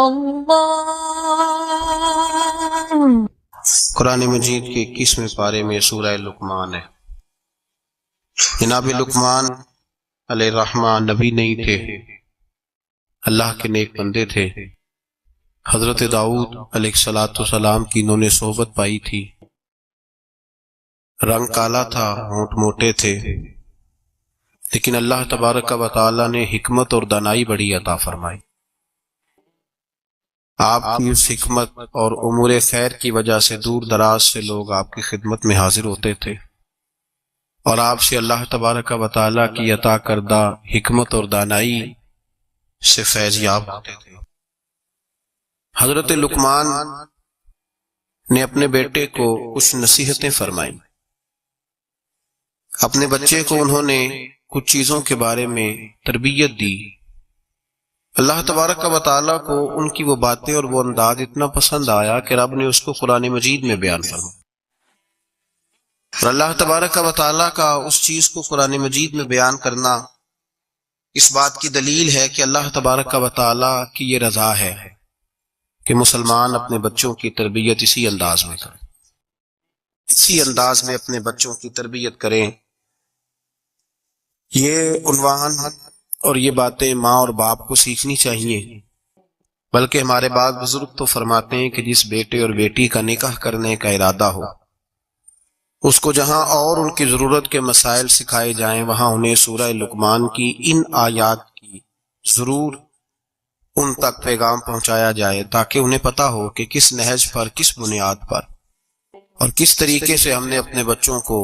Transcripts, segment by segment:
اللہ۔ قرآن مجید کے 21ویں پارے میں سورہ لقمان ہے۔ جناب لقمان علیہ الرحمٰ نبی نہیں تھے، اللہ کے نیک بندے تھے۔ حضرت داؤد علیہ السلام کی انہوں نے صحبت پائی تھی۔ رنگ کالا تھا، ہونٹ موٹے تھے، لیکن اللہ تبارک و تعالی نے حکمت اور دانائی بڑی عطا فرمائی۔ آپ کی اس حکمت اور امور خیر کی وجہ سے دور دراز سے لوگ آپ کی خدمت میں حاضر ہوتے تھے اور آپ سے اللہ تبارک و تعالی کی عطا کردہ حکمت اور دانائی سے فیض یاب ہوتے تھے۔ حضرت لقمان نے اپنے بیٹے کو کچھ نصیحتیں فرمائیں۔ اپنے بچے کو انہوں نے کچھ چیزوں کے بارے میں تربیت دی۔ اللہ تبارک و تعالیٰ کو ان کی وہ باتیں اور وہ انداز اتنا پسند آیا کہ رب نے اس کو قرآن مجید میں بیان فرمایا۔ اور اللہ تبارک و تعالیٰ کا اس چیز کو قرآن مجید میں بیان کرنا اس بات کی دلیل ہے کہ اللہ تبارک و تعالیٰ کی یہ رضا ہے کہ مسلمان اپنے بچوں کی تربیت اسی انداز میں کریں، اسی انداز میں اپنے بچوں کی تربیت کریں۔ یہ عنوان اور یہ باتیں ماں اور باپ کو سیکھنی چاہیے، بلکہ ہمارے بعض بزرگ تو فرماتے ہیں کہ جس بیٹے اور بیٹی کا نکاح کرنے کا ارادہ ہو، اس کو جہاں اور ان کی ضرورت کے مسائل سکھائے جائیں، وہاں انہیں سورہ لقمان کی ان آیات کی ضرور ان تک پیغام پہنچایا جائے، تاکہ انہیں پتہ ہو کہ کس نہج پر، کس بنیاد پر اور کس طریقے سے ہم نے اپنے بچوں کو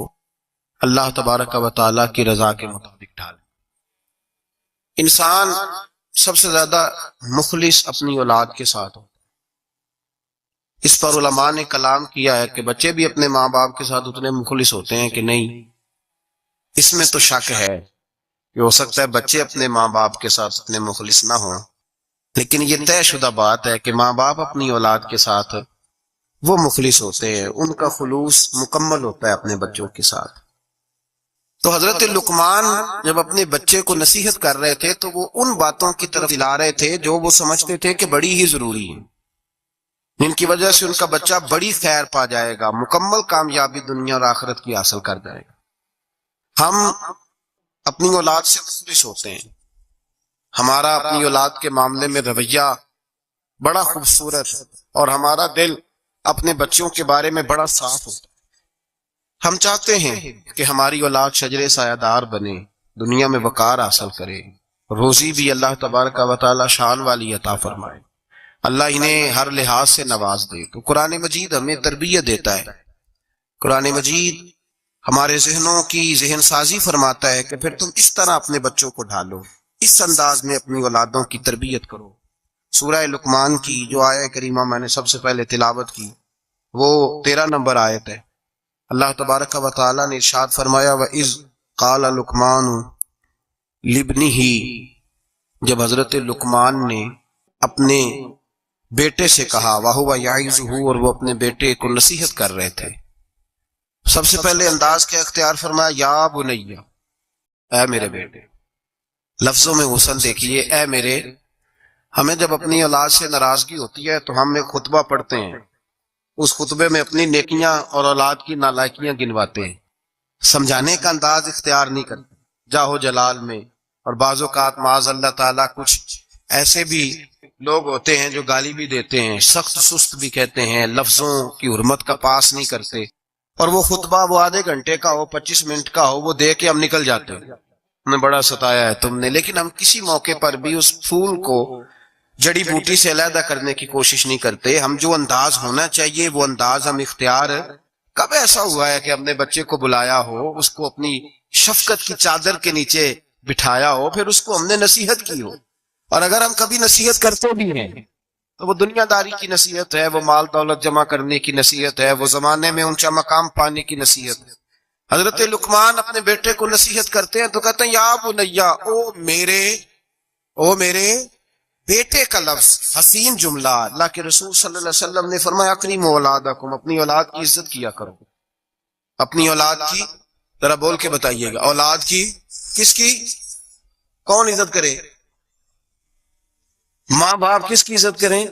اللہ تبارک و تعالیٰ کی رضا کے مطابق ڈھالیں۔ انسان سب سے زیادہ مخلص اپنی اولاد کے ساتھ ہوتا ہے۔ اس پر علماء نے کلام کیا ہے کہ بچے بھی اپنے ماں باپ کے ساتھ اتنے مخلص ہوتے ہیں کہ نہیں، اس میں تو شک ہے کہ ہو سکتا ہے بچے اپنے ماں باپ کے ساتھ اتنے مخلص نہ ہوں، لیکن یہ طے شدہ بات ہے کہ ماں باپ اپنی اولاد کے ساتھ وہ مخلص ہوتے ہیں، ان کا خلوص مکمل ہوتا ہے اپنے بچوں کے ساتھ۔ تو حضرت لقمان جب اپنے بچے کو نصیحت کر رہے تھے تو وہ ان باتوں کی طرف دلا رہے تھے جو وہ سمجھتے تھے کہ بڑی ہی ضروری ہیں، جن کی وجہ سے ان کا بچہ بڑی خیر پا جائے گا، مکمل کامیابی دنیا اور آخرت کی حاصل کر جائے گا۔ ہم اپنی اولاد سے مخلص ہوتے ہیں، ہمارا اپنی اولاد کے معاملے میں رویہ بڑا خوبصورت اور ہمارا دل اپنے بچوں کے بارے میں بڑا صاف ہوتا ہے۔ ہم چاہتے ہیں کہ ہماری اولاد شجر سایہ دار بنے، دنیا میں وقار حاصل کرے، روزی بھی اللہ تبارک و تعالی شان والی عطا فرمائے، اللہ انہیں ہر لحاظ سے نواز دے۔ تو قرآن مجید ہمیں تربیت دیتا ہے، قرآن مجید ہمارے ذہنوں کی ذہن سازی فرماتا ہے کہ پھر تم اس طرح اپنے بچوں کو ڈھالو، اس انداز میں اپنی اولادوں کی تربیت کرو۔ سورہ لقمان کی جو آیہ کریمہ میں نے سب سے پہلے تلاوت کی وہ 13 نمبر آیت ہے۔ اللہ تبارک و تعالیٰ نے ارشاد فرمایا وَإِذْ قَالَ لُقْمَانُ لِابْنِهِ، جب حضرت لقمان نے اپنے بیٹے سے کہا، وَهُوَ يَعِظُهُ، اور وہ اپنے بیٹے کو نصیحت کر رہے تھے۔ سب سے پہلے انداز کیا اختیار فرمایا، یا بنیا، اے میرے بیٹے۔ لفظوں میں حسن دیکھیے، اے میرے۔ ہمیں جب اپنی اولاد سے ناراضگی ہوتی ہے تو ہم ایک خطبہ پڑھتے ہیں، اس خطبے میں اپنی نیکیاں اور اولاد کی نالائکیاں گنواتے ہیں، سمجھانے کا انداز اختیار نہیں کرتے جاہو جلال میں۔ اور بعض اوقات معاذ اللہ تعالیٰ کچھ ایسے بھی لوگ ہوتے ہیں جو گالی بھی دیتے ہیں، سخت سست بھی کہتے ہیں، لفظوں کی حرمت کا پاس نہیں کرتے، اور وہ خطبہ وہ آدھے گھنٹے کا ہو، 25 منٹ کا ہو، وہ دے کے ہم نکل جاتے ہیں، ہمیں بڑا ستایا ہے تم نے۔ لیکن ہم کسی موقع پر بھی اس پھول کو جڑی بوٹی سے علیحدہ کرنے کی کوشش نہیں کرتے۔ ہم جو انداز ہونا چاہیے وہ انداز ہم اختیار۔ کب ایسا ہوا ہے کہ ہم نے بچے کو بلایا ہو، اس کو اپنی شفقت کی چادر کے نیچے بٹھایا ہو، پھر اس کو ہم نے نصیحت کی ہو؟ اور اگر ہم کبھی نصیحت کرتے بھی ہیں تو وہ دنیا داری کی نصیحت ہے، وہ مال دولت جمع کرنے کی نصیحت ہے، وہ زمانے میں اونچا مقام پانے کی نصیحت ہے۔ حضرت لقمان اپنے بیٹے کو نصیحت کرتے ہیں تو کہتے ہیں یا بنیا، او میرے بیٹے کا لفظ حسین جملہ۔ اللہ کے رسول صلی اللہ علیہ وسلم نے فرمایا اکریموا اولادکم، اپنی اولاد کی عزت کیا کرو۔ اپنی اولاد کی، ذرا بول کے بتائیے گا، اولاد کی، کس کی؟ کون عزت کرے؟ ماں باپ کس کی عزت کریں؟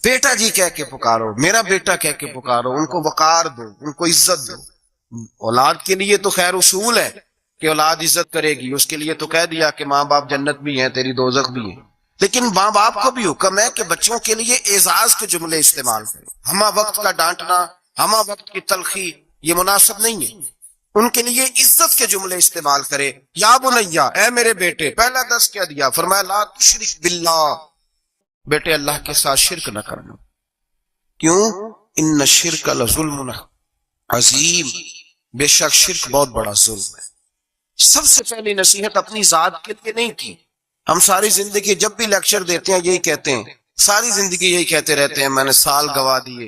بیٹا جی کہہ کے پکارو، میرا بیٹا کہہ کے پکارو، ان کو وقار دو، ان کو عزت دو۔ اولاد کے لیے تو خیر اصول ہے کہ اولاد عزت کرے گی، اس کے لیے تو کہہ دیا کہ ماں باپ جنت بھی ہیں تیری دوزخ بھی ہے، لیکن ماں باپ کو بھی حکم ہے کہ بچوں کے لیے اعزاز کے جملے استعمال کریں۔ ہمہ وقت کا ڈانٹنا، ہمہ وقت کی تلخی یہ مناسب نہیں ہے، ان کے لیے عزت کے جملے استعمال کرے۔ یا بنیا، اے میرے بیٹے، پہلا درس کیا دیا؟ فرمایا لا تشرک باللہ، بیٹے اللہ کے ساتھ شرک نہ کرنا۔ کیوں؟ ان الشرک لظلم عظیم، بے شک شرک بہت بڑا ظلم ہے۔ سب سے پہلی نصیحت اپنی ذات کے لیے نہیں کی۔ ہم ساری زندگی جب بھی لیکچر دیتے ہیں یہی کہتے ہیں، ساری زندگی یہی کہتے رہتے ہیں، میں نے سال گوا دیے،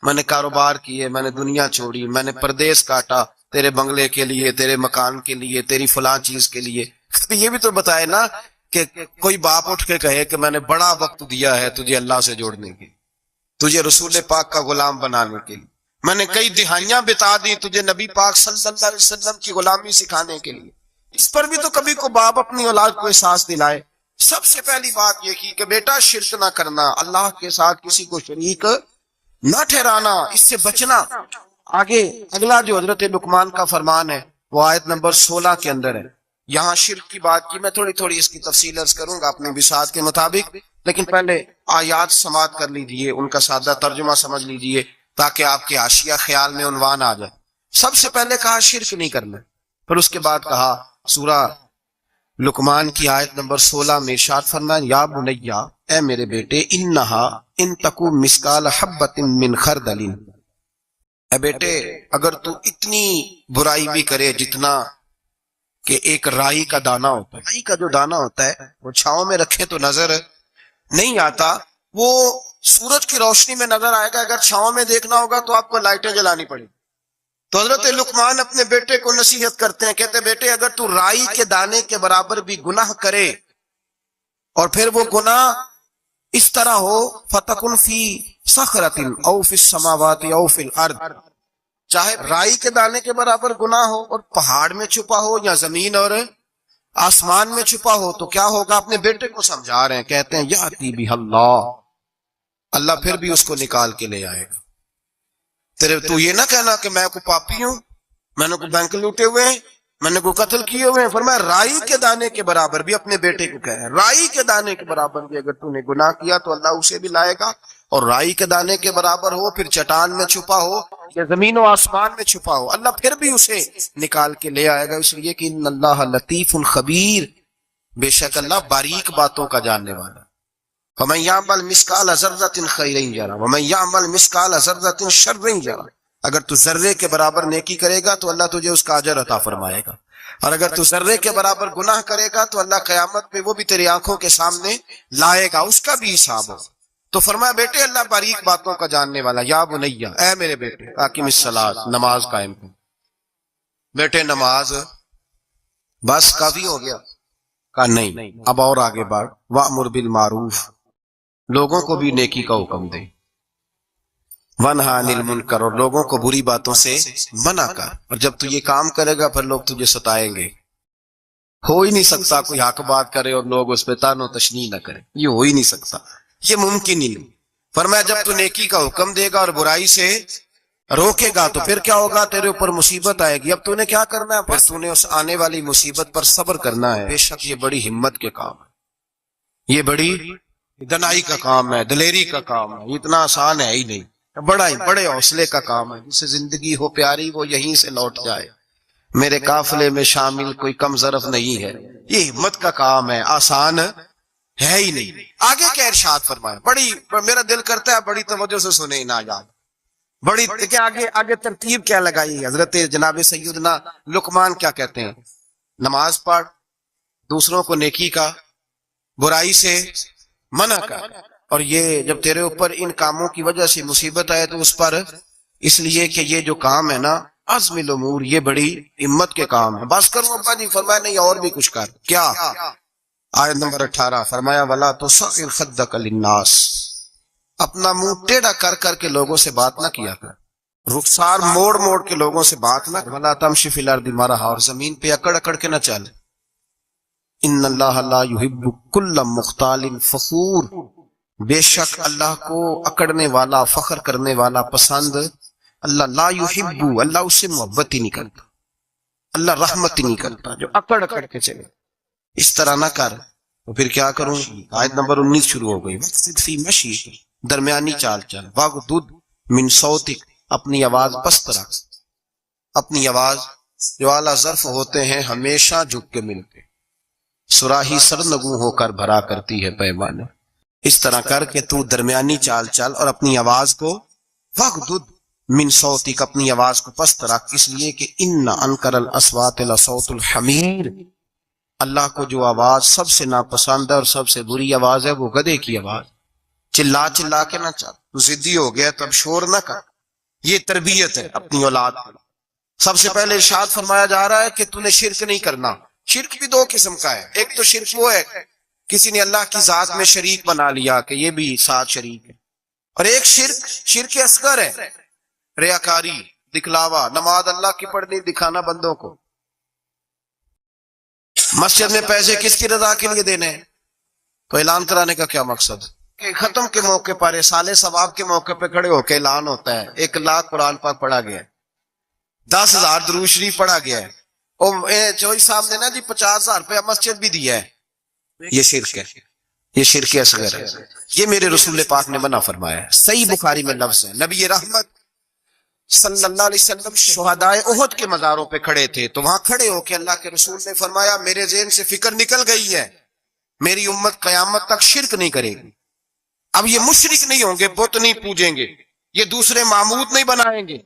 میں نے کاروبار کیے، میں نے دنیا چھوڑی، میں نے پردیس کاٹا تیرے بنگلے کے لیے، تیرے مکان کے لیے، تیری فلاں چیز کے لیے۔ یہ بھی تو بتائے نا کہ کوئی باپ اٹھ کے کہے کہ میں نے بڑا وقت دیا ہے تجھے اللہ سے جوڑنے کے، تجھے رسول پاک کا غلام بنانے کے لیے، میں نے کئی دہائیاں بتا دی تجھے نبی پاک صلی اللہ علیہ وسلم کی غلامی سکھانے کے لیے۔ اس پر بھی تو کبھی کو باپ اپنی اولاد کو احساس دلائے۔ سب سے پہلی بات یہ کی کہ بیٹا شرک نہ کرنا، اللہ کے ساتھ کسی کو شریک نہ ٹھہرانا، اس سے بچنا۔ آگے اگلا جو حضرت لقمان کا فرمان ہے وہ آیت نمبر 16 کے اندر ہے۔ یہاں شرک کی بات کی، میں تھوڑی اس کی تفصیل عرض کروں گا اپنے بساط کے مطابق، لیکن پہلے آیات سماعت کر لیجئے، ان کا سادہ ترجمہ سمجھ لیجئے تاکہ آپ کے حاشیہ خیال میں عنوان آ جائے۔ سب سے پہلے کہا شرک نہیں کرنا، پھر اس کے بعد کہا سورہ لقمان کی آیت نمبر 16 میں ارشاد فرمایا یا بنیا، اے میرے بیٹے، انہا ان تکو مثقال حبۃ من خردل، اے بیٹے اگر تو اتنی برائی بھی کرے جتنا کہ ایک رائی کا دانہ ہوتا ہے، رائی کا جو دانہ ہوتا ہے وہ چھاؤں میں رکھے تو نظر نہیں آتا، وہ سورج کی روشنی میں نظر آئے گا، اگر چھاؤں میں دیکھنا ہوگا تو آپ کو لائٹیں جلانی پڑیں۔ تو حضرت لقمان اپنے بیٹے کو نصیحت کرتے ہیں، کہتے بیٹے اگر تو رائی کے دانے کے برابر بھی گناہ کرے اور پھر وہ گناہ اس طرح ہو فتکن فی صخرۃ او فی السماوات او فی الارض، چاہے رائی کے دانے کے برابر گناہ ہو اور پہاڑ میں چھپا ہو یا زمین اور آسمان میں چھپا ہو، تو کیا ہوگا؟ اپنے بیٹے کو سمجھا رہے ہیں، کہتے ہیں یاتی بہ اللہ، اللہ پھر بھی اس کو نکال کے لے آئے گا۔ تیرے تو یہ نہ کہنا کہ میں کوئی پاپی ہوں، میں نے کوئی بینک لوٹے ہوئے ہیں، میں نے کوئی قتل کیے ہوئے ہیں۔ فرمایا رائی کے دانے کے برابر بھی، اپنے بیٹے کو کہے رائی کے دانے کے برابر بھی اگر تو نے گناہ کیا تو اللہ اسے بھی لائے گا، اور رائی کے دانے کے برابر ہو، پھر چٹان میں چھپا ہو یا زمین و آسمان میں چھپا ہو، اللہ پھر بھی اسے نکال کے لے آئے گا، اس لیے کہ ان اللہ لطیف خبیر، بے شک اللہ باریک باتوں کا جاننے والا۔ فَمَن يَعْمَلْ مِثْقَالَ ذَرَّةٍ خَيْرًا يَرَهُ وَمَن يَعْمَلْ مِثْقَالَ ذَرَّةٍ شَرًّا يَرَهُ، اگر تو ذرے کے برابر نیکی کرے گا تو اللہ تجھے اس کا اجر عطا فرمائے گا، اور اگر تو ذرے کے برابر گناہ کرے گا تو اللہ قیامت پہ وہ بھی تیری آنکھوں کے سامنے لائے گا، اس کا بھی حساب ہو۔ تو فرمایا بیٹے اللہ باریک باتوں کا جاننے والا۔ یا بنیا، اے میرے بیٹے، اقم الصلاۃ، نماز قائم کر۔ بیٹے نماز بس کافی ہو گیا؟ کہا نہیں، اب اور آگے بڑھ، وَأْمُرْ بِالْمَعْرُوفِ، لوگوں کو بھی نیکی کا حکم دے، وَانْہَ عَنِ الْمُنْکَرِ، اور لوگوں کو بری باتوں سے منع کر۔ اور جب تو یہ کام کرے گا پھر لوگ تجھے ستائیں گے۔ ہو ہی نہیں سکتا کوئی حق بات کرے اور لوگ اس پہ تان و تشنیع نہ کرے، یہ ہو ہی نہیں سکتا، یہ ممکن ہی نہیں۔ فرمایا جب تو نیکی کا حکم دے گا اور برائی سے روکے گا تو پھر کیا ہوگا؟ تیرے اوپر مصیبت آئے گی۔ اب تو نے کیا کرنا ہے؟ پھر تو نے اس آنے والی مصیبت پر صبر کرنا ہے۔ بے شک یہ بڑی ہمت کے کام ہے، یہ بڑی دنائی کا کام ہے، دلیری کا کام ہے، اتنا آسان ہے ہی نہیں، بڑے حوصلے کا کام ہے۔ جسے زندگی ہو پیاری وہ یہیں سے لوٹ جائے، میرے قافلے میں شامل کوئی کم ظرف نہیں ہے، یہ ہمت کا کام ہے، آسان ہے ہی نہیں۔ آگے کیا ارشاد فرمایا، بڑی میرا دل کرتا ہے بڑی توجہ سے سنیں نا یاد، بڑی کہ آگے ترتیب کیا لگائی حضرت جناب سیدنا لقمان کیا کہتے ہیں؟ نماز پڑھ، دوسروں کو نیکی کا برائی سے منع کر، اور یہ جب تیرے اوپر ان کاموں کی وجہ سے مصیبت آئے تو اس پر اس لیے کہ یہ جو کام ہے نا عزم الامور، یہ بڑی ہمت کے کام ہے۔ بس کروں ابا جی؟ فرمایا نہیں اور بھی کچھ کر۔ کیا؟ آیت نمبر 18 فرمایا وَلَا تُصَعِّرْ خَدَّكَ لِلنَّاسِ، اپنا منہ ٹیڑھا کر کر کے لوگوں سے بات نہ کیا کر، رخسار موڑ موڑ کے لوگوں سے بات نہ، وَلَا تَمْشِ فِي الْأَرْضِ مَرَحًا، اور زمین پہ اکڑ اکڑ کے نہ چل۔ ان اللہ لا یحب کل مختال فخور، بے شک اللہ کو اکڑنے والا، فخر کرنے والا پسند اللہ لا یحب، اللہ اس سے محبت ہی نہیں کرتا، اللہ رحمت ہی نہیں کرتا جو اکڑ اکڑ کے چلے۔ اس طرح نہ کر تو پھر کیا کروں؟ آیت نمبر 19 شروع ہو گئی، وقصد فی مشیک، درمیانی چال چل، واغضض من صوتک، اپنی آواز پست رکھ، اپنی آواز جو اعلیٰ ظرف ہوتے ہیں ہمیشہ جھک کے ملتے، صراحی سرنگوں ہو کر بھرا کرتی ہے پیمانے، اس طرح کر کے تو درمیانی چال چل اور اپنی آواز کو واغضض من صوتک، اپنی آواز کو پست رکھ، اس لیے کہ ان انکر الاصوات لصوت الحمیر، اللہ کو جو آواز سب سے ناپسند ہے اور سب سے بری آواز ہے وہ گدھے کی آواز۔ چلا چلا کے نہ چل، تو ضدی ہو گیا تو اب شور نہ کر، یہ تربیت ہے اپنی اولاد کی۔ سب سے پہلے ارشاد فرمایا جا رہا ہے کہ تو نے شرک نہیں کرنا۔ شرک بھی دو قسم کا ہے، ایک تو شرک وہ ہے کسی نے اللہ کی ذات میں شریک بنا لیا کہ یہ بھی ساتھ شریک ہے، اور ایک شرک اصغر ہے، ریاکاری، دکھلاوا، نماز اللہ کی پڑھنی، دکھانا بندوں کو۔ مسجد میں پیسے کس کی رضا کے لیے دینے ہیں؟ تو اعلان کرانے کا کیا مقصد؟ کہ ختم کے موقع پر، سال ثواب کے موقع پہ کھڑے ہو کے اعلان ہوتا ہے 1 لاکھ قرآن پاک پڑھا گیا ہے، 10,000 درود شریف پڑھا گیا ہے، اور چوہی صاحب نے نا جی 50,000 روپیہ مسجد بھی دیا ہے، یہ شرک ہے، یہ شرک اصغر ہے، یہ میرے رسول پاک نے منع فرمایا ہے۔ صحیح بخاری میں لفظ ہے، نبی رحمت صلی اللہ علیہ وسلم شہدائے احد کے مزاروں پہ کھڑے تھے، تو وہاں کھڑے ہو کے اللہ کے رسول نے فرمایا میرے ذہن سے فکر نکل گئی ہے، میری امت قیامت تک شرک نہیں کرے گی، اب یہ مشرک نہیں ہوں گے، بت نہیں پوجیں گے، یہ دوسرے معبود نہیں بنائیں گے۔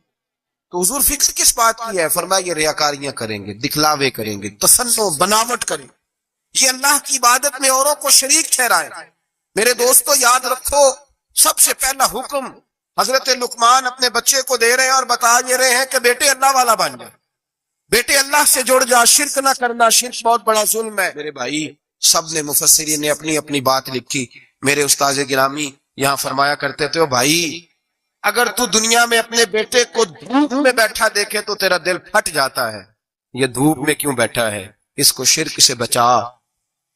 تو حضور فکر کس بات کی ہے؟ فرمایا یہ ریاکاریاں کریں گے، دکھلاوے کریں گے، تصنع، بناوٹ کریں گے، یہ اللہ کی عبادت میں اوروں کو شریک ٹھہرائیں۔ میرے دوستو یاد رکھو، سب سے پہلا حکم حضرت لقمان اپنے بچے کو دے رہے ہیں اور بتا یہ رہے ہیں کہ بیٹے اللہ والا بن جا، بیٹے اللہ سے جڑ جا، شرک نہ کرنا، شرک بہت بڑا ظلم ہے۔ میرے بھائی سب نے مفسرین نے اپنی اپنی بات لکھی، میرے استاذ گرامی یہاں فرمایا کرتے تھے، بھائی اگر تو دنیا میں اپنے بیٹے کو دھوپ میں بیٹھا دیکھے تو تیرا دل پھٹ جاتا ہے، یہ دھوپ میں کیوں بیٹھا ہے، اس کو شرک سے بچا،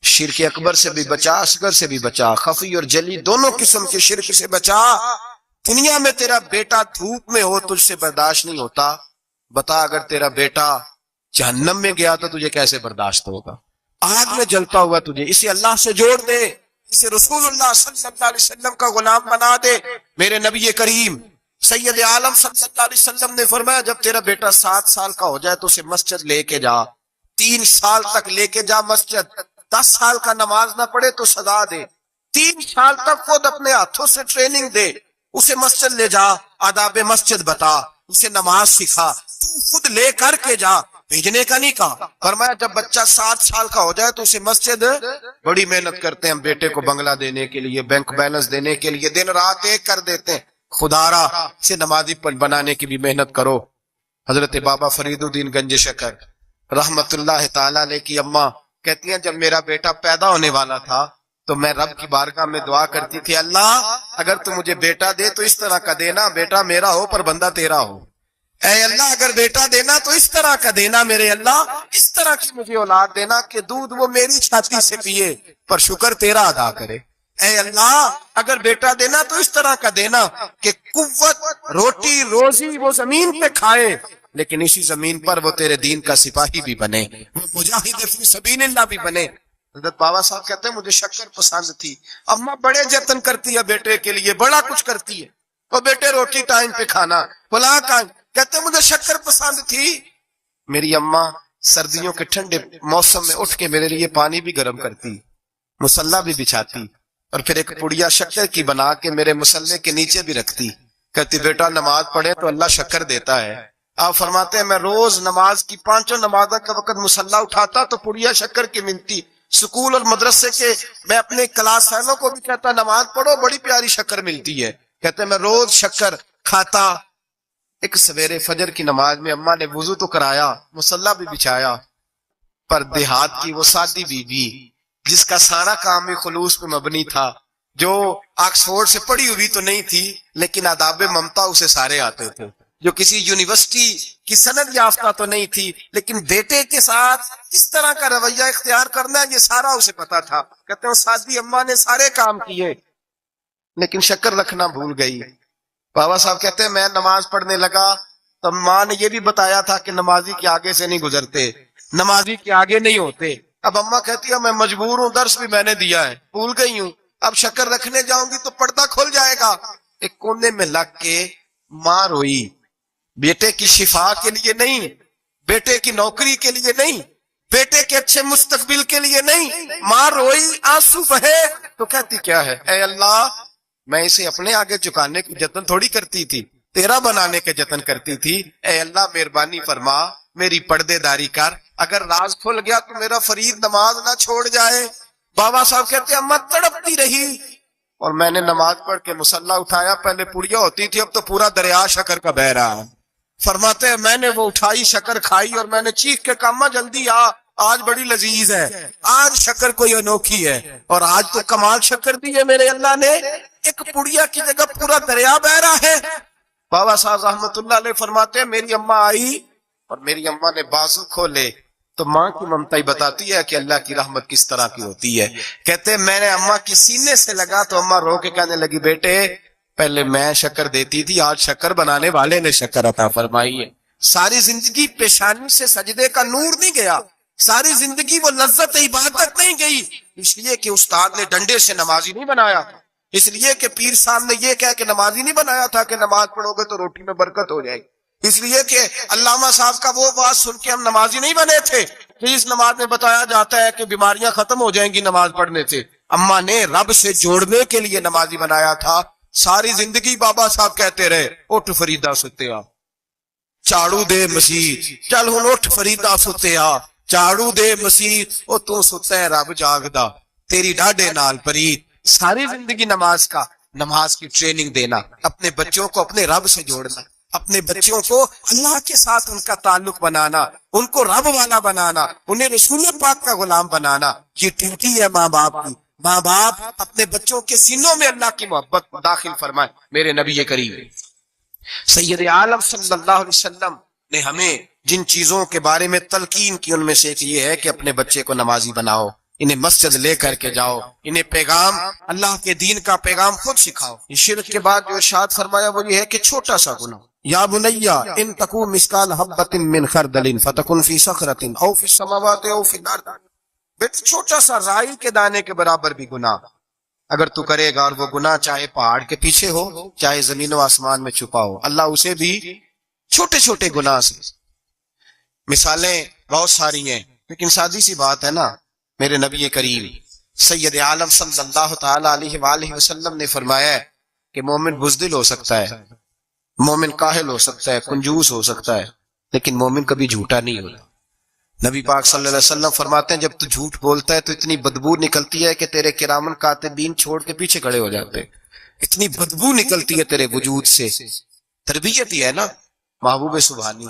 شرک اکبر سے بھی بچا، اصغر سے بھی بچا، خفی اور جلی دونوں قسم کے شرک سے بچا۔ دنیا میں تیرا بیٹا دھوپ میں ہو تجھ سے برداشت نہیں ہوتا، بتا اگر تیرا بیٹا جہنم میں گیا تو تجھے کیسے برداشت ہوگا، آگ میں جلتا ہوا تجھے، اسے اللہ سے جوڑ دے، اسے رسول اللہ صلی اللہ علیہ وسلم کا غلام بنا دے۔ میرے نبی کریم سید عالم صلی اللہ علیہ وسلم نے فرمایا جب تیرا بیٹا 7 سال کا ہو جائے تو اسے مسجد لے کے جا، 3 سال تک لے کے جا مسجد، 10 سال کا نماز نہ پڑھے تو سزا دے، 3 سال تک خود اپنے ہاتھوں سے ٹریننگ دے، اسے مسجد لے جا، آداب مسجد بتا، اسے نماز سکھا، تو خود لے کر کے جا، بھیجنے کا نہیں کہا۔ فرمایا جب بچہ 7 سال کا ہو جائے تو اسے مسجد، بڑی محنت کرتے ہیں ہم بیٹے کو بنگلہ دینے کے لیے، بینک بیلنس دینے کے لیے، دن رات ایک کر دیتے ہیں، خدا را اسے نمازی بنانے کی بھی محنت کرو۔ حضرت بابا فرید الدین گنج شکر رحمت اللہ تعالی علیہ کی اماں کہتی ہیں جب میرا بیٹا پیدا ہونے والا تھا تو میں رب کی بارگاہ میں دعا کرتی تھی، اللہ اگر تو مجھے بیٹا دے تو اس طرح کا دینا بیٹا میرا ہو پر بندہ تیرا ہو، اے اللہ اگر بیٹا دینا تو اس طرح کا دینا، میرے اللہ اس طرح کی مجھے اولاد دینا کہ دودھ وہ میری چھاتی سے پیے پر شکر تیرا ادا کرے، اے اللہ اگر بیٹا دینا تو اس طرح کا دینا کہ قوت، روٹی، روزی وہ زمین پہ کھائے لیکن اسی زمین پر وہ تیرے دین کا سپاہی بھی بنے، وہ مجاہد فی سبیل اللہ بھی بنے۔ حضرت بابا صاحب کہتے ہیں مجھے شکر پسند تھی، اماں بڑے جتن کرتی ہے بیٹے کے لیے، بڑا کچھ کرتی ہے، وہ بیٹے روٹی ٹائم پہ کھانا، فلاں ٹائم، کہتے ہیں مجھے شکر پسند تھی، میری اماں سردیوں کے ٹھنڈے موسم میں اٹھ کے میرے لیے پانی بھی گرم کرتی، مصلی بھی بچھاتی، اور پھر ایک پڑیا شکر کی بنا کے میرے مصلی کے نیچے بھی رکھتی، کہتی بیٹا نماز پڑھے تو اللہ شکر دیتا ہے۔ آپ فرماتے ہیں میں روز نماز کی 5 نمازوں کا وقت مصلی اٹھاتا تو پڑیا شکر کی منتی، سکول اور مدرسے کے میں اپنے کلاس فیلوں کو بھی کہتا نماز پڑھو بڑی پیاری شکر ملتی ہے، کہتے ہیں میں روز شکر کھاتا۔ ایک سویرے فجر کی نماز میں اماں نے وضو تو کرایا، مصلی بھی بچھایا، پر دیہات کی وہ سادی بیوی جس کا سارا کام خلوص پہ مبنی تھا، جو آکسفورڈ سے پڑھی ہوئی تو نہیں تھی لیکن آداب ممتا اسے سارے آتے تھے، جو کسی یونیورسٹی کی سند یافتہ تو نہیں تھی، لیکن بیٹے کے ساتھ کس طرح کا رویہ اختیار کرنا ہے یہ سارا اسے پتا تھا. کہتے ہیں سادی اماں نے سارے کام کیے لیکن شکر رکھنا بھول گئی. بابا صاحب کہتے ہیں میں نماز پڑھنے لگا تو ماں نے یہ بھی بتایا تھا کہ نمازی کے آگے سے نہیں گزرتے، نمازی کے آگے نہیں ہوتے. اب اماں کہتی ہے میں مجبور ہوں، درس بھی میں نے دیا ہے، بھول گئی ہوں، اب شکر رکھنے جاؤں گی تو پردہ کھل جائے گا. ایک کونے میں لگ کے ماں روئی، بیٹے کی شفا کے لیے نہیں، بیٹے کی نوکری کے لیے نہیں، بیٹے کے اچھے مستقبل کے لیے نہیں. ماں روئی، آنسو بہے تو کہتی کیا ہے، اے اللہ میں اسے اپنے آگے جھکانے کی جتن تھوڑی کرتی تھی، تیرا بنانے کے جتن کرتی تھی. اے اللہ مہربانی فرما، میری پردے داری کر، اگر راز کھل گیا تو میرا فرید نماز نہ چھوڑ جائے. بابا صاحب کہتے ہیں اماں تڑپتی رہی اور میں نے نماز پڑھ کے مصلی اٹھایا. پہلے پڑیا ہوتی تھی، اب تو پورا دریا شکر کا بہ رہا ہے. فرماتے ہیں میں نے وہ اٹھائی، شکر کھائی اور میں نے چیخ کے کہا اماں جلدی آ، آج بڑی لذیذ ہے، آج شکر کوئی انوکھی ہے. اور آج تو کمال شکر دی ہے میرے اللہ نے، ایک پڑیا کی جگہ پورا دریا بہ رہا ہے. بابا صاحب رحمت اللہ علیہ فرماتے ہیں میری اماں آئی اور میری اماں نے بازو کھولے تو ماں کی ممتا ہی بتاتی ہے کہ اللہ کی رحمت کس طرح کی ہوتی ہے. کہتے ہیں میں نے اماں کی سینے سے لگا تو اماں رو کے کہنے لگی بیٹے پہلے میں شکر دیتی تھی، آج شکر بنانے والے نے شکر عطا فرمائی ہے. ساری زندگی پیشانی سے سجدے کا نور نہیں گیا، ساری زندگی وہ لذت عبادت نہیں گئی، اس لیے کہ استاد نے ڈنڈے سے نمازی نہیں بنایا تھا، اس لیے کہ پیر صاحب نے یہ کہہ کہ نمازی نہیں بنایا تھا کہ نماز پڑھو گے تو روٹی میں برکت ہو جائے گی، اس لیے کہ علامہ صاحب کا وہ بات سن کے ہم نمازی نہیں بنے تھے کہ اس نماز میں بتایا جاتا ہے کہ بیماریاں ختم ہو جائیں گی نماز پڑھنے سے. اماں نے رب سے جوڑنے کے لیے نمازی بنایا تھا. ساری زندگی بابا صاحب کہتے رہے اٹھ فریدا ستیا چاڑو دے مسیح، چل ہن اٹھ فریدا ستیا چاڑو دے مسیح، او تو ستا ہے رب جاگدا تیری ڈاڈے نال پرید. ساری زندگی نماز کی ٹریننگ دینا، اپنے بچوں کو اپنے رب سے جوڑنا، اپنے بچوں کو اللہ کے ساتھ ان کا تعلق بنانا، ان کو رب والا بنانا، انہیں رسول پاک کا غلام بنانا. یہ ڈیوٹی ہے ماں باپ کی. ماں باپ اپنے بچوں کے سینوں میں اللہ کی محبت داخل فرمائے. میرے نبی کریم سید عالم صلی اللہ علیہ وسلم نے ہمیں جن چیزوں کے بارے میں تلقین کی ان میں سے ایک یہ ہے کہ اپنے بچے کو نمازی بناؤ، انہیں مسجد لے کر کے جاؤ، انہیں پیغام اللہ کے دین کا پیغام خود سکھاؤ. شرک کے بعد جو ارشاد فرمایا وہ یہ ہے کہ چھوٹا سا گناہ، یا بنیا ان تکو مثقال حبۃ من خردل فتکن فی صخرۃ او فی السماوات او فی الارض. بیٹا چھوٹا سا رائی کے دانے کے برابر بھی گناہ اگر تو کرے گا، اور وہ گناہ چاہے پہاڑ کے پیچھے ہو چاہے زمین و آسمان میں چھپا ہو، اللہ اسے بھی چھوٹے چھوٹے گناہ سے. مثالیں بہت ساری ہیں لیکن سادی سی بات ہے نا. میرے نبی کریم سید عالم صلی اللہ تعالی علیہ وآلہ وسلم نے فرمایا ہے کہ مومن بزدل ہو سکتا ہے، مومن کاہل ہو سکتا ہے، کنجوس ہو سکتا ہے، لیکن مومن کبھی جھوٹا نہیں ہوتا. نبی پاک صلی اللہ علیہ وسلم فرماتے ہیں جب تو جھوٹ بولتا ہے تو اتنی بدبو نکلتی ہے کہ تیرے کرامن کاتبین چھوڑ کے پیچھے کھڑے ہو جاتے، اتنی بدبو نکلتی ہے تیرے وجود سے. تربیت ہی ہے نا. محبوب سبحانی،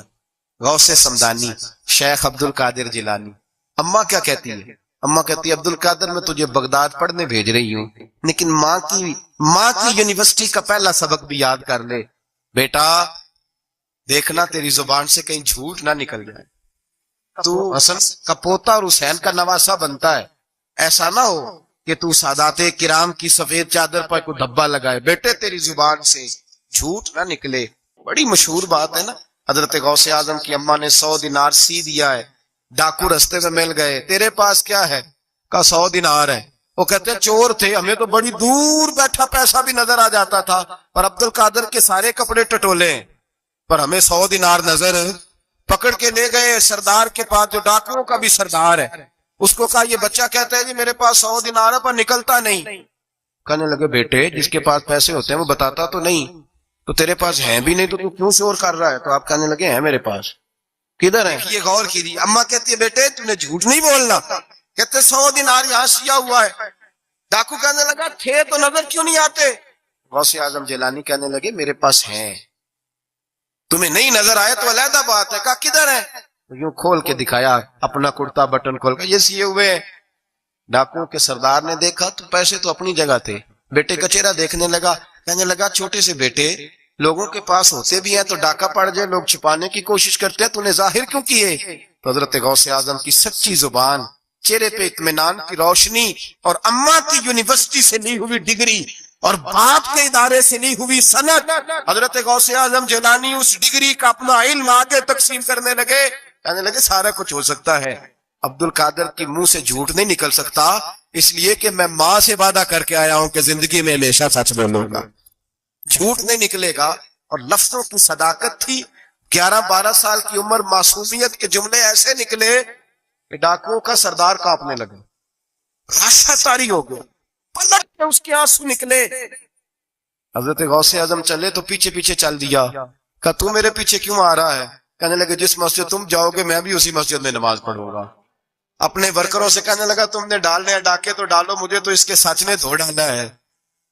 غوث سمدانی، شیخ عبد القادر جیلانی. اماں کیا کہتی ہے؟ اماں کہتی ہے عبد القادر میں تجھے بغداد پڑھنے بھیج رہی ہوں، لیکن ماں کی یونیورسٹی کا پہلا سبق بھی یاد کر لے. بیٹا دیکھنا تیری زبان سے کہیں جھوٹ نہ نکل جائے، تو حسن کا پوتا اور حسین کا نواسا بنتا ہے. ایسا نہ ہو کہ تو سادات کرام کی سفید چادر پر کوئی دھبا لگائے. بیٹے تیری زبان سے جھوٹ نہ نکلے. بڑی مشہور بات ہے نا. حضرت غوث اعظم کی اماں نے 100 دینار سی دیا ہے، ڈاکو رستے میں مل گئے، تیرے پاس کیا ہے؟ کہا 100 دینار ہے. وہ کہتے ہیں چور تھے، ہمیں تو بڑی دور بیٹھا پیسہ بھی نظر آ جاتا تھا، پر عبد القادر کے سارے کپڑے ٹٹولے ہیں، پر ہمیں 100 دینار نظر. پکڑ کے لے گئے سردار کے پاس جو ڈاکوؤں کا بھی سردار ہے. اس کو کہا یہ بچہ کہتا ہے جی میرے پاس 100 دینار ہے پر نکلتا نہیں. کہنے لگے بیٹے جس کے پاس پیسے ہوتے ہیں وہ بتاتا تو نہیں، تو تیرے پاس ہیں بھی نہیں تو تو کیوں شور کر رہا ہے؟ تو آپ کہنے لگے ہیں میرے پاس. کدھر ہے؟ یہ غور کیجیے. اماں کہتی ہے بیٹے تو نے جھوٹ نہیں بولنا. کہتے 100 دینار یہاں سیا ہوا ہے. ڈاکو کہنے لگا تھے تو نظر کیوں نہیں آتے؟ غوث اعظم جیلانی کہنے لگے میرے پاس ہیں، تمہیں نہیں نظر آئے تو علیحدہ بات ہے. کہا کدھر ہے؟ یوں کھول کے دکھایا اپنا کرتا بٹن کھول کے، یہ سیے ہوئے. ڈاکو کے سردار نے دیکھا تو پیسے تو اپنی جگہ تھے. بیٹے کا چہرہ دیکھنے لگا، کہنے لگا چھوٹے سے بیٹے لوگوں کے پاس ہوتے بھی ہیں تو ڈاکہ پڑ جائے، لوگ چھپانے کی کوشش کرتے ہیں، تو انہیں ظاہر کیوں کیے؟ تو حضرت غوث اعظم کی سچی زبان، چہرے پہ اطمینان کی روشنی، اور اماں کی یونیورسٹی سے لی ہوئی ڈگری اور باپ کے ادارے سے لی ہوئی سند، حضرت غوث اعظم جیلانی اس ڈگری کا اپنا علم آگے تقسیم کرنے لگے، کہنے لگے سارا کچھ ہو سکتا ہے، عبد القادر کی منہ سے جھوٹ نہیں نکل سکتا، اس لیے کہ میں ماں سے وعدہ کر کے آیا ہوں کہ زندگی میں ہمیشہ سچ بولوں گا، جھوٹ نہیں نکلے گا۔ اور لفظوں کی صداقت تھی، 11-12 سال کی عمر، معصومیت کے جملے ایسے نکلے کہ ڈاکوؤں کا سردار کانپنے لگے، راشا تاری ہو گیا، پلٹ کے اس کے آنسو نکلے۔ حضرت غوث اعظم چلے تو پیچھے پیچھے چل دیا، کہا تو میرے پیچھے کیوں آ رہا ہے؟ کہنے لگے جس مسجد تم جاؤ گے میں بھی اسی مسجد میں نماز پڑھوں گا۔ اپنے ورکروں سے کہنے لگا تم نے ڈالنے ہیں ڈاکے تو ڈالو، مجھے تو اس کے سچ نے دھو ڈالا ہے۔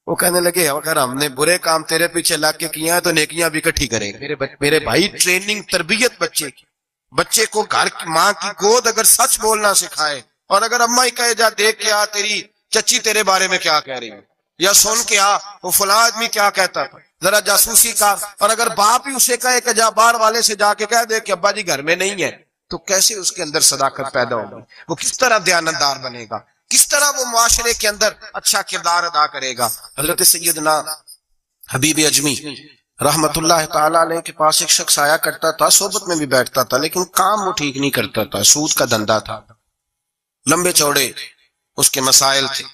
وہ کہنے لگے اگر ہم نے برے کام تیرے پیچھے لگ کے کیا ہے تو نیکیاں بھی اکٹھی کریں گے۔ میرے بھائی، ٹریننگ، تربیت بچے کی، بچے کو گھر کی ماں کی گود اگر سچ بولنا سکھائے، اور اگر اماں ہی کہے جا دیکھ کے آ تیری چچی تیرے بارے میں کیا کہہ رہی ہے، یا سن کے آ وہ فلاں آدمی کیا کہتا تھا، ذرا جاسوسی کا، اور اگر باپ ہی اسے کہے کہ جا باہر والے سے جا کے کہہ دے کہ ابا جی گھر میں نہیں ہے، تو کیسے اس کے اندر صداقت پیدا ہوگی؟ وہ کس طرح دیانتدار بنے گا؟ کس طرح وہ معاشرے کے اندر اچھا کردار ادا کرے گا؟ حضرت سیدنا حبیب اجمی رحمت اللہ تعالی علیہ کے پاس ایک شخص آیا کرتا تھا، صحبت میں بھی بیٹھتا تھا، لیکن کام وہ ٹھیک نہیں کرتا تھا، سود کا دھندا تھا، لمبے چوڑے اس کے مسائل تھے۔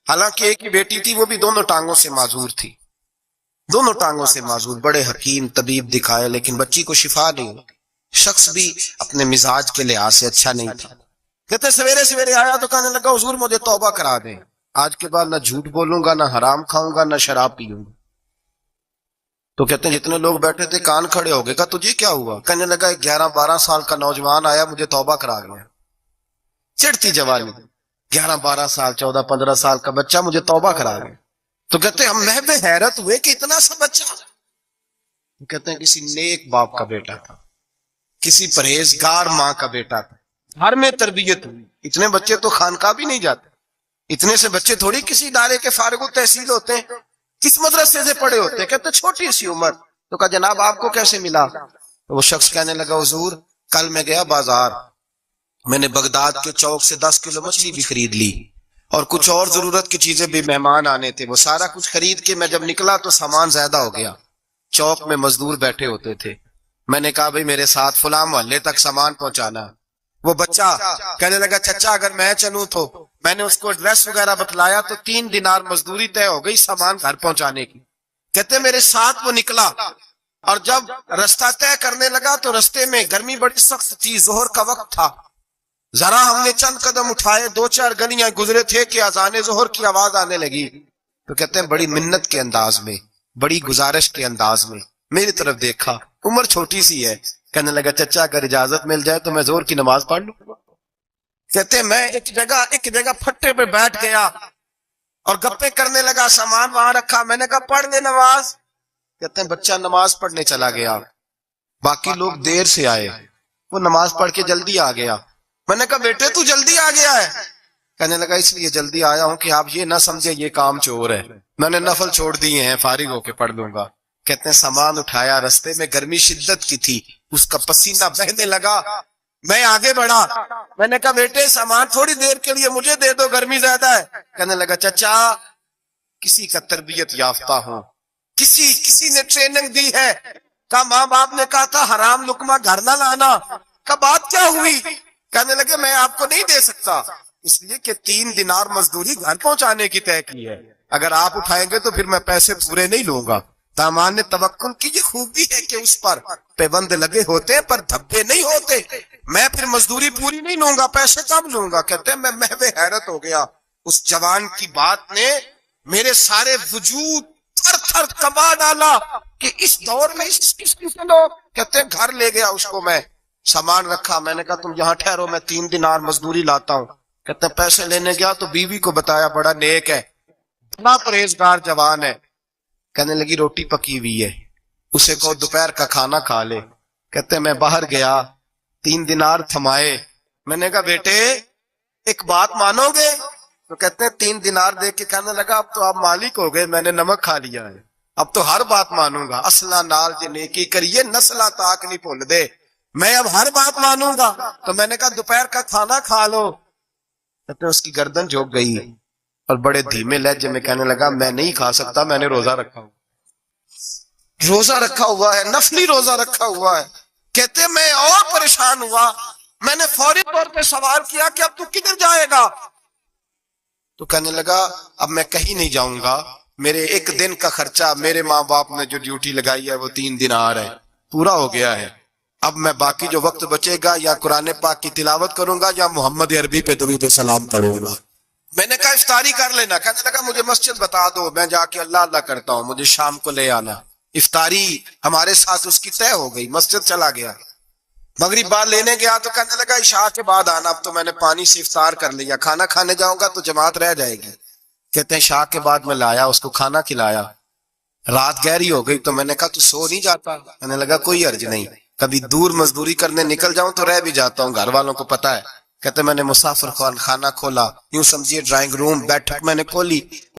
حالانکہ ایک ہی بیٹی تھی، وہ بھی دونوں ٹانگوں سے معذور تھی، دونوں ٹانگوں سے معذور، بڑے حکیم طبیب دکھائے لیکن بچی کو شفا نہیں ہوتی، شخص بھی اپنے مزاج کے لحاظ سے اچھا نہیں تھا۔ کہتے سویرے سویرے آیا تو کہنے لگا حضور مجھے توبہ کرا دیں، آج کے بعد نہ جھوٹ بولوں گا، نہ حرام کھاؤں گا، نہ شراب پیوں گا۔ تو کہتے ہیں جتنے لوگ بیٹھے تھے کان کھڑے ہو گئے، کہا تجھے کیا ہوا؟ کہنے لگا 11-12 سال کا نوجوان آیا مجھے توبہ کرا گیا، چڑھتی جوانی، 11-12 سال، 14-15 سال کا بچہ مجھے توبہ کرا گیا۔ تو کہتے ہم محب حیرت ہوئے کہ اتنا سا بچہ؟ کہتے ہیں کسی نیک باپ کا بیٹا تھا، کسی پرہیزگار ماں کا بیٹا تھا، گھر میں تربیت ہوئی۔ اتنے بچے تو خانقاہ بھی نہیں جاتے، اتنے سے بچے تھوڑی کسی ادارے کے فارغ التحصیل ہوتے ہیں، کس مدرسے سے پڑھے ہوتے ہیں؟ کہتے چھوٹی سی عمر۔ تو کہا جناب آپ کو کیسے ملا؟ تو وہ شخص کہنے لگا حضور کل میں گیا بازار، میں نے بغداد کے چوک سے 10 کلو مچھلی بھی خرید لی اور کچھ اور ضرورت کی چیزیں بھی، مہمان آنے تھے، وہ سارا کچھ خرید کے میں جب نکلا تو سامان زیادہ ہو گیا، چوک میں مزدور بیٹھے ہوتے تھے، میں نے کہا بھئی میرے ساتھ فلاں محلے تک سامان پہنچانا۔ وہ بچہ کہنے لگا چچا اگر میں چلوں تو، میں نے اس کو ایڈریس وغیرہ بتلایا تو 3 دینار مزدوری طے ہو گئی سامان گھر پہنچانے کی۔ کہتے میرے ساتھ وہ نکلا اور جب رستہ طے کرنے لگا تو رستے میں گرمی بڑی سخت تھی، ظہر کا وقت تھا، ذرا ہم نے چند قدم اٹھائے، 2-4 گلیاں گزرے تھے کہ اذان ظہر کی آواز آنے لگی۔ تو کہتے ہیں بڑی منت کے انداز میں، بڑی گزارش کے انداز میں میری طرف دیکھا، عمر چھوٹی سی ہے، کہنے لگا چچا اگر اجازت مل جائے تو میں ظہر کی نماز پڑھ لوں۔ کہتے ہیں میں ایک جگہ پھٹے پہ بیٹھ گیا اور گپے کرنے لگا، سامان وہاں رکھا، میں نے کہا پڑھ لے نماز۔ کہتے ہیں بچہ نماز پڑھنے چلا گیا، باقی لوگ دیر سے آئے، وہ نماز پڑھ کے جلدی آ گیا۔ میں نے کہا بیٹے تو جلدی آ گیا ہے؟ کہنے لگا اس لیے جلدی آیا ہوں کہ آپ یہ نہ سمجھے یہ کام چور ہے، میں نے نفل چھوڑ دیے ہیں، فارغ ہو کے پڑھ لوں گا۔ کہتے ہیں سامان اٹھایا، رستے میں گرمی شدت کی تھی، اس کا پسینہ بہنے لگا، میں آگے بڑھا، میں نے کہا بیٹے سامان تھوڑی دیر کے لیے مجھے دے دو، گرمی زیادہ ہے۔ کہنے لگا چچا کسی کا تربیت یافتہ ہوں، کسی نے ٹریننگ دی ہے، کہا ماں باپ نے کہا تھا حرام لقمہ گھر نہ لانا، کہا بات کیا ہوئی؟ کہنے لگے میں آپ کو نہیں دے سکتا، اس لیے کہ 3 دینار مزدوری گھر پہنچانے کی طے کی ہے، اگر آپ اٹھائیں گے تو پھر میں پیسے پورے نہیں لوں گا۔ دامان نے توکل کی یہ خوبی ہے کہ اس پر پیبند لگے ہوتے ہیں پر دھبے نہیں ہوتے، میں پھر مزدوری پوری نہیں لوں گا، پیسے کب لوں گا؟ کہتے ہیں میں محو حیرت ہو گیا، اس جوان کی بات نے میرے سارے وجود تھر تھر کبا ڈالا کہ اس دور میں اس قسم کے لوگ۔ کہتے ہیں گھر لے گیا اس کو، میں سامان رکھا، میں نے کہا تم یہاں ٹھہرو میں 3 دینار مزدوری لاتا ہوں۔ کہتے ہیں پیسے لینے گیا تو بیوی کو بتایا بڑا نیک ہے، بڑا پرہیزگار جوان ہے، کہنے لگی روٹی پکی ہوئی ہے، اسے کہو دوپہر کا کھانا کھا لے۔ کہتے ہیں میں باہر گیا، 3 دینار تھمائے، میں نے کہا بیٹے ایک بات مانو گے؟ تو کہتے ہیں 3 دینار دے کے کہنے لگا اب تو آپ مالک ہو گئے، میں نے نمک کھا لیا ہے۔ اب تو ہر بات مانوں گا، اصلا نال جی نیکی کریے نسلاں تاک نہیں بھول دے، میں اب ہر بات مانوں گا۔ تو میں نے کہا دوپہر کا کھانا کھا لو۔ تو اس کی گردن جھک گئی اور بڑے دھیمے لہجے میں کہنے لگا میں نہیں کھا سکتا، میں نے روزہ رکھا ہوا، روزہ رکھا ہوا ہے، نفلی روزہ رکھا ہوا ہے۔ کہتے میں اور پریشان ہوا، میں نے فوری طور پہ سوال کیا کہ اب تو کدھر جائے گا؟ تو کہنے لگا اب میں کہیں نہیں جاؤں گا، میرے ایک دن کا خرچہ میرے ماں باپ نے جو ڈیوٹی لگائی ہے وہ 3 دن آ رہے پورا ہو گیا ہے، اب میں باقی جو وقت بچے گا یا قرآن پاک کی تلاوت کروں گا یا محمد عربی پہ درود و سلام پڑھوں گا۔ میں نے کہا افطاری کر لینا۔ کہنے لگا مجھے مسجد بتا دو، میں جا کے اللہ اللہ کرتا ہوں، مجھے شام کو لے آنا۔ افطاری ہمارے ساتھ اس کی طے ہو گئی، مسجد چلا گیا، مغرب بعد لینے گیا تو کہنے لگا عشاء کے بعد آنا، اب تو میں نے پانی سے افطار کر لیا، کھانا کھانے جاؤں گا تو جماعت رہ جائے گی۔ کہتے ہیں عشاء کے بعد میں لایا، اس کو کھانا کھلایا، رات گہری ہو گئی تو میں نے کہا تو سو نہیں جاتا؟ کہنے لگا کوئی حرج نہیں، کبھی دور مزدوری کرنے نکل جاؤں تو رہ بھی جاتا ہوں، گھر والوں کو پتا ہے۔ کہتے میں نے مسافر خانہ کھولا، یوں سمجھیے ڈرائنگ روم، بیٹھک میں نے کھولی،